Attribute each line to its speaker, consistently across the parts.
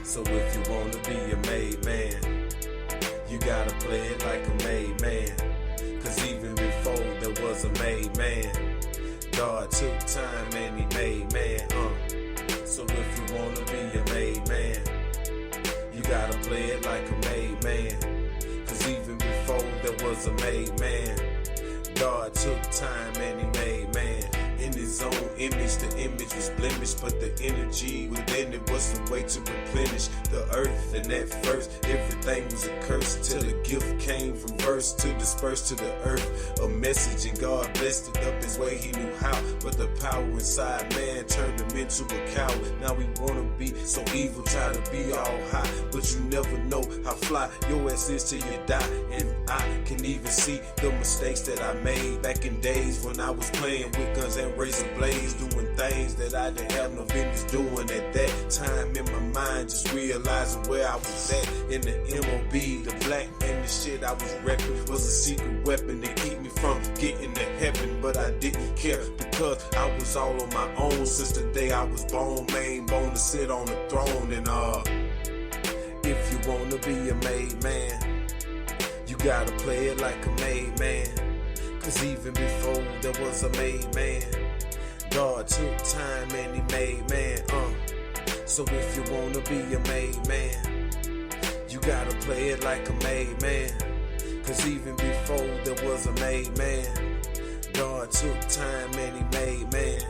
Speaker 1: So if you wanna be a made man, you gotta play it like a made man. Cause even before there was a made man, God took time and he made man. So if you wanna be a made man, you gotta play it like a made man. Cause even before there was a made man, God took time and he made man. In his own image, the image was blemished, but the energy within it was a way to replenish the earth. And at first, everything was a curse till a gift came from verse to disperse to the earth. A message, and God blessed it up his way he knew how. But the power inside man turned him into a cow. Now we wanna be so evil, try to be all high, but you never know how fly your ass is till you die. And I can even see the mistakes that I made back in days when I was playing with guns and razor blades, doing things that I didn't have no business doing at that time. In my mind, just realizing where I was at in the MOB, the black and the shit I was repping was a secret weapon to keep me from getting to heaven. But I didn't care because I was all on my own since the day I was born, man, born to sit on the throne. And if you wanna be a made man, you gotta play it like a made man. Cause even before there was a made man, God took time and he made man. So if you wanna be a made man, you gotta play it like a made man. Cause even before there was a made man, God took time and he made man.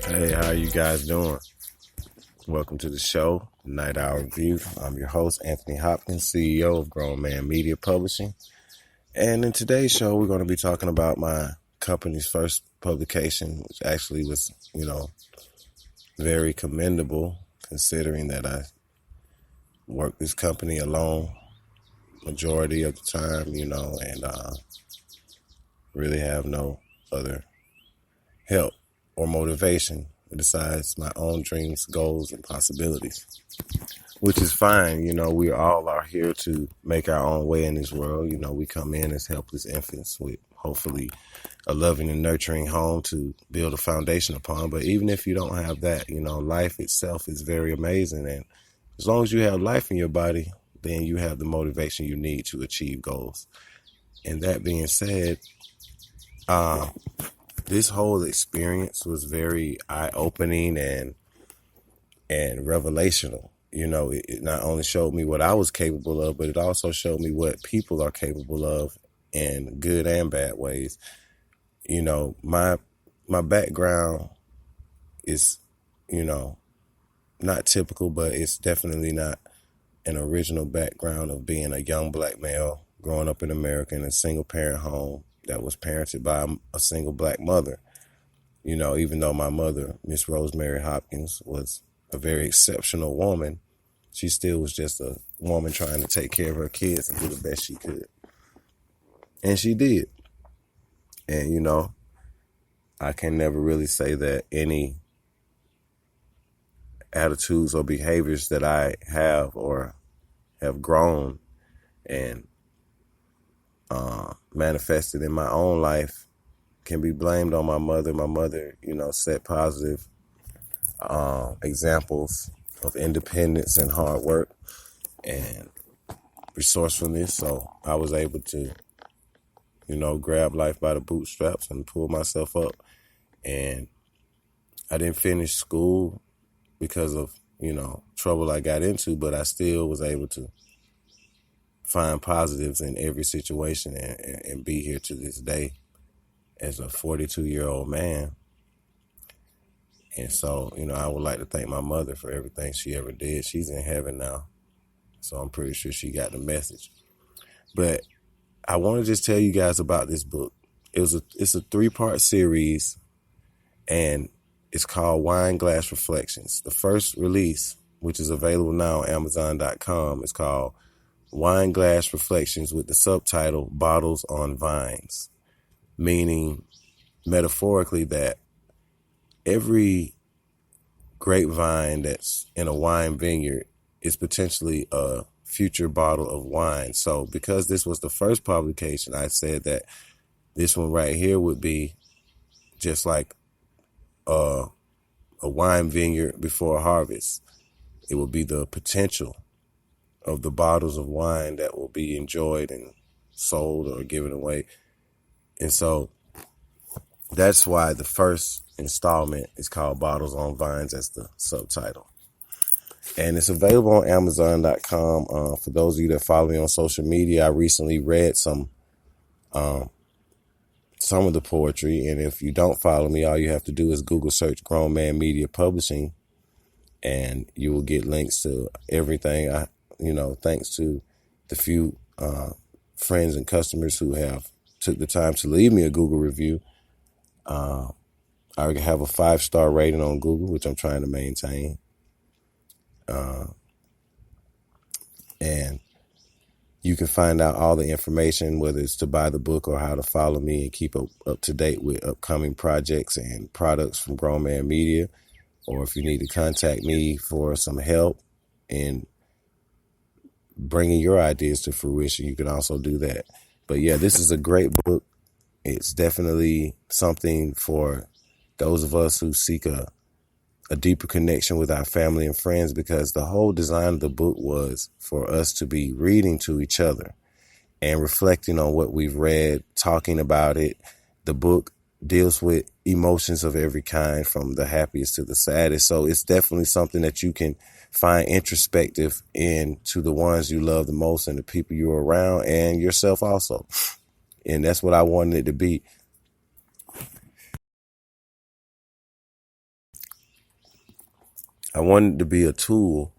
Speaker 2: Hey, how you guys doing? Welcome to the show, Night Hour Review. I'm your host, Anthony Hopkins, CEO of Grown Man Media Publishing. And in today's show, we're going to be talking about my company's first publication, which actually was, very commendable considering that I worked this company alone majority of the time, and really have no other help or motivation besides my own dreams, goals, and possibilities, which is fine. We all are here to make our own way in this world. We come in as helpless infants with hopefully a loving and nurturing home to build a foundation upon. But even if you don't have that, life itself is very amazing. And as long as you have life in your body, then you have the motivation you need to achieve goals. And that being said, this whole experience was very eye-opening and revelational. It not only showed me what I was capable of, but it also showed me what people are capable of in good and bad ways. My background is, not typical, but it's definitely not an original background of being a young black male growing up in America in a single-parent home that was parented by a single black mother. Even though my mother, Miss Rosemary Hopkins, was a very exceptional woman, she still was just a woman trying to take care of her kids and do the best she could. And she did. And, I can never really say that any attitudes or behaviors that I have or have grown and manifested in my own life can be blamed on my mother. My mother, set positive examples of independence and hard work and resourcefulness. So I was able to, grab life by the bootstraps and pull myself up. And I didn't finish school because of, trouble I got into, but I still was able to find positives in every situation and be here to this day as a 42-year-old man. And so, I would like to thank my mother for everything she ever did. She's in heaven now, so I'm pretty sure she got the message. But I want to just tell you guys about this book. It's a 3-part series, and it's called Wine Glass Reflections. The first release, which is available now on Amazon.com, is called Wine Glass Reflections with the subtitle Bottles on Vines, meaning metaphorically that every grapevine that's in a wine vineyard is potentially a future bottle of wine. So because this was the first publication, I said that this one right here would be just like a wine vineyard before harvest. It will be the potential of the bottles of wine that will be enjoyed and sold or given away. And so that's why the first installment is called Bottles on Vines as the subtitle. And it's available on Amazon.com. For those of you that follow me on social media, I recently read some of the poetry. And if you don't follow me, all you have to do is Google search Grown Man Media Publishing, and you will get links to everything. Thanks to the few friends and customers who have took the time to leave me a Google review. I have a 5-star rating on Google, which I'm trying to maintain. And you can find out all the information, whether it's to buy the book or how to follow me and keep up to date with upcoming projects and products from Grown Man Media. Or if you need to contact me for some help in bringing your ideas to fruition, you can also do that. But yeah, this is a great book. It's definitely something for those of us who seek a deeper connection with our family and friends, because the whole design of the book was for us to be reading to each other and reflecting on what we've read, talking about it. The book deals with emotions of every kind, from the happiest to the saddest. So it's definitely something that you can find introspective in to the ones you love the most and the people you're around and yourself also. And that's what I wanted it to be. I wanted it to be a tool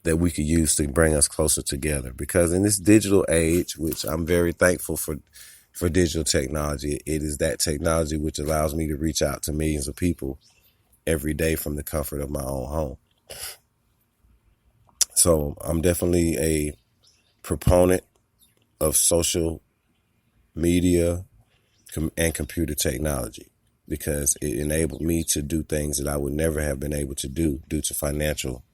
Speaker 2: that we could use to bring us closer together, because in this digital age, which I'm very thankful for digital technology, it is that technology which allows me to reach out to millions of people every day from the comfort of my own home. So I'm definitely a proponent of social media and computer technology, because it enabled me to do things that I would never have been able to do due to financial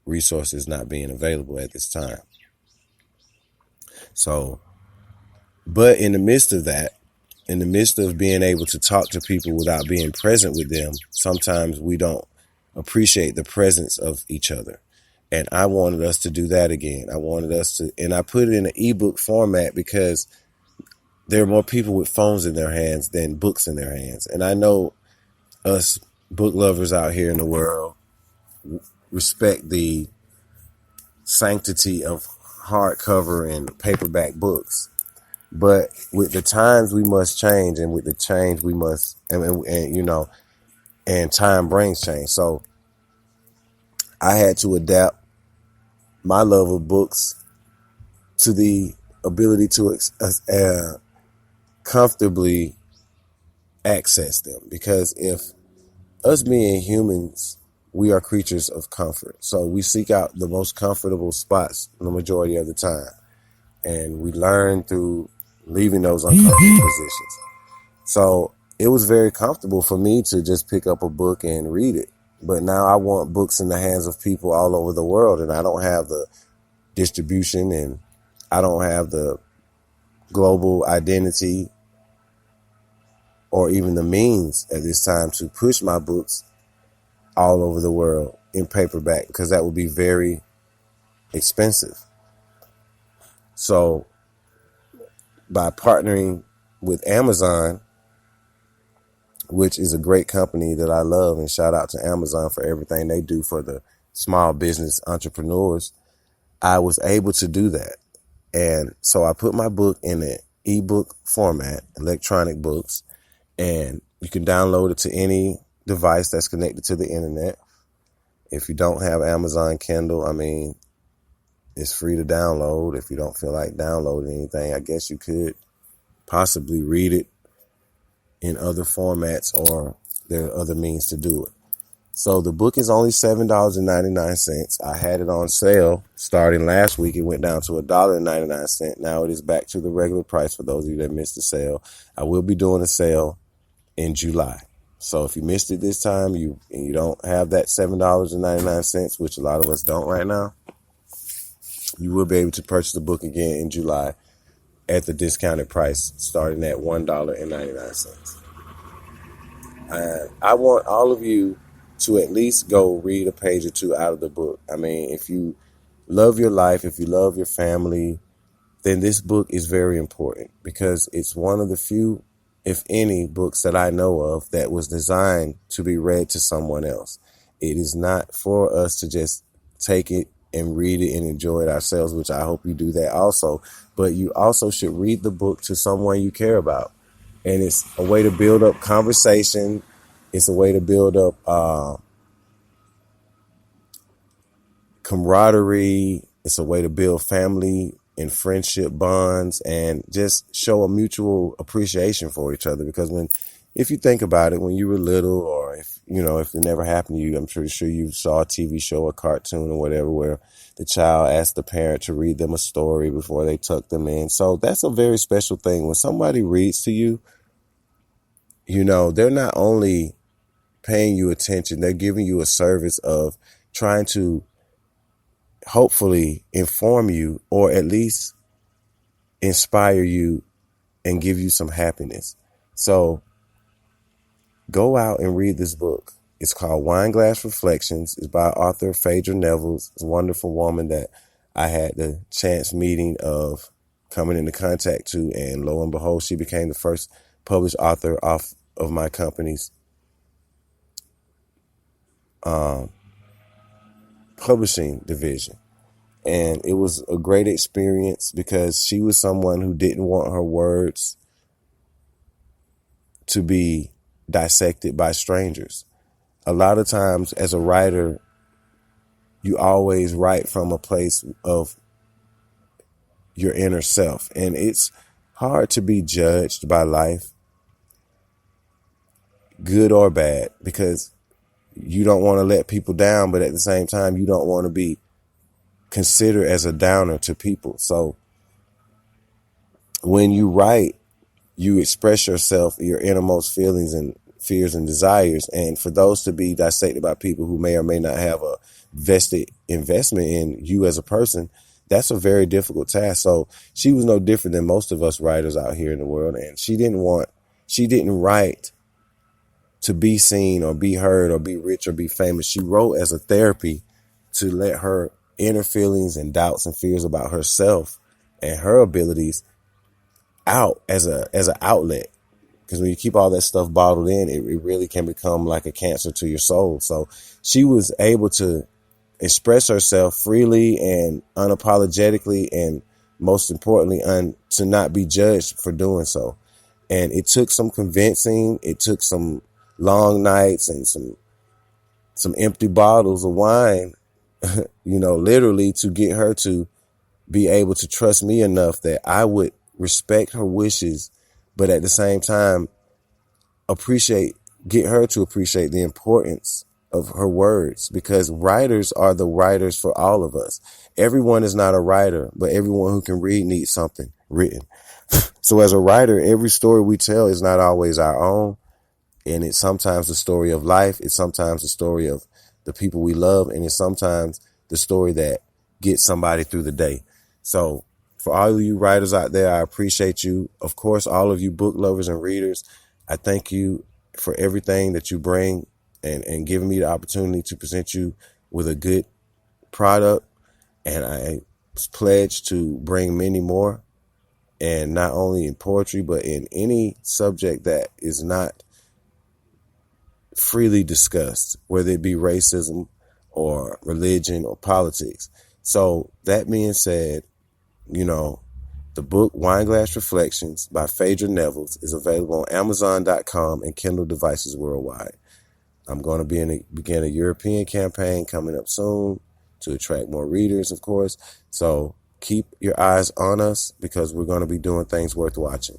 Speaker 2: resources not being available at this time. So, but in the midst of that, in the midst of being able to talk to people without being present with them, sometimes we don't appreciate the presence of each other. And I wanted us to do that again. I wanted us to, and I put it in an ebook format because there are more people with phones in their hands than books in their hands. And I know us book lovers out here in the world respect the sanctity of hardcover and paperback books. But with the times we must change, and with the change we must, and time brings change. So I had to adapt my love of books to the ability to comfortably access them, because if us being humans, we are creatures of comfort. So we seek out the most comfortable spots the majority of the time. And we learn through leaving those uncomfortable positions. So it was very comfortable for me to just pick up a book and read it. But now I want books in the hands of people all over the world, and I don't have the distribution, and I don't have the global identity or even the means at this time to push my books all over the world in paperback, because that would be very expensive. So by partnering with Amazon, which is a great company that I love, and shout out to Amazon for everything they do for the small business entrepreneurs, I was able to do that. And so I put my book in an ebook format, electronic books, and you can download it to any device that's connected to the internet. If you don't have Amazon Kindle, it's free to download. If you don't feel like downloading anything, I guess you could possibly read it in other formats, or there are other means to do it. So the book is only $7.99. I had it on sale starting last week. It went down to $1.99. Now it is back to the regular price for those of you that missed the sale. I will be doing a sale in July. So if you missed it this time, and you don't have that $7.99, which a lot of us don't right now, you will be able to purchase the book again in July at the discounted price, starting at $1.99. I want all of you to at least go read a page or two out of the book. I mean, if you love your life, if you love your family, then this book is very important because it's one of the few, if any, books that I know of that was designed to be read to someone else. It is not for us to just take it and read it and enjoy it ourselves, which I hope you do that also. But you also should read the book to someone you care about. And it's a way to build up conversation. It's a way to build up camaraderie. It's a way to build family and friendship bonds and just show a mutual appreciation for each other. Because if you think about it, when you were little, or if it never happened to you, I'm pretty sure you saw a TV show or cartoon or whatever where the child asked the parent to read them a story before they tuck them in. So that's a very special thing. When somebody reads to you, they're not only paying you attention, they're giving you a service of trying to hopefully inform you or at least inspire you and give you some happiness. So go out and read this book. It's called Wine Glass Reflections. It's by author Phaedra Nevels. It's a wonderful woman that I had the chance meeting of coming into contact to, and lo and behold, she became the first published author off of my company's publishing division. And it was a great experience because she was someone who didn't want her words to be dissected by strangers. A lot of times as a writer, you always write from a place of your inner self. And it's hard to be judged by life, good or bad, because you don't want to let people down, but at the same time, you don't want to be considered as a downer to people. So when you write, you express yourself, your innermost feelings and fears and desires. And for those to be dissected by people who may or may not have a vested investment in you as a person, that's a very difficult task. So she was no different than most of us writers out here in the world. And she didn't write to be seen or be heard or be rich or be famous. She wrote as a therapy to let her inner feelings and doubts and fears about herself and her abilities out as an outlet. Because when you keep all that stuff bottled in, it really can become like a cancer to your soul. So she was able to express herself freely and unapologetically, and most importantly, to not be judged for doing so. And it took some convincing. It took some long nights and some empty bottles of wine, literally, to get her to be able to trust me enough that I would respect her wishes, but at the same time, get her to appreciate the importance of her words, because writers are the writers for all of us. Everyone is not a writer, but everyone who can read needs something written. So as a writer, every story we tell is not always our own. And it's sometimes the story of life. It's sometimes the story of the people we love. And it's sometimes the story that gets somebody through the day. So for all of you writers out there, I appreciate you. Of course, all of you book lovers and readers, I thank you for everything that you bring and giving me the opportunity to present you with a good product. And I pledge to bring many more, and not only in poetry, but in any subject that is not freely discussed, whether it be racism or religion or politics. So that being said, the book Wine Glass Reflections by Phaedra Nevels is available on Amazon.com and Kindle devices worldwide. I'm going to begin a European campaign coming up soon to attract more readers, of course. So keep your eyes on us, because we're going to be doing things worth watching.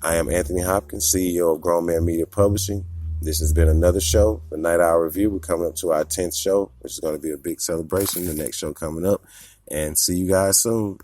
Speaker 2: I am Anthony Hopkins, CEO of Grown Man Media Publishing. This has been another show, the Night Hour Review. We're coming up to our 10th show, which is going to be a big celebration. The next show coming up. And see you guys soon.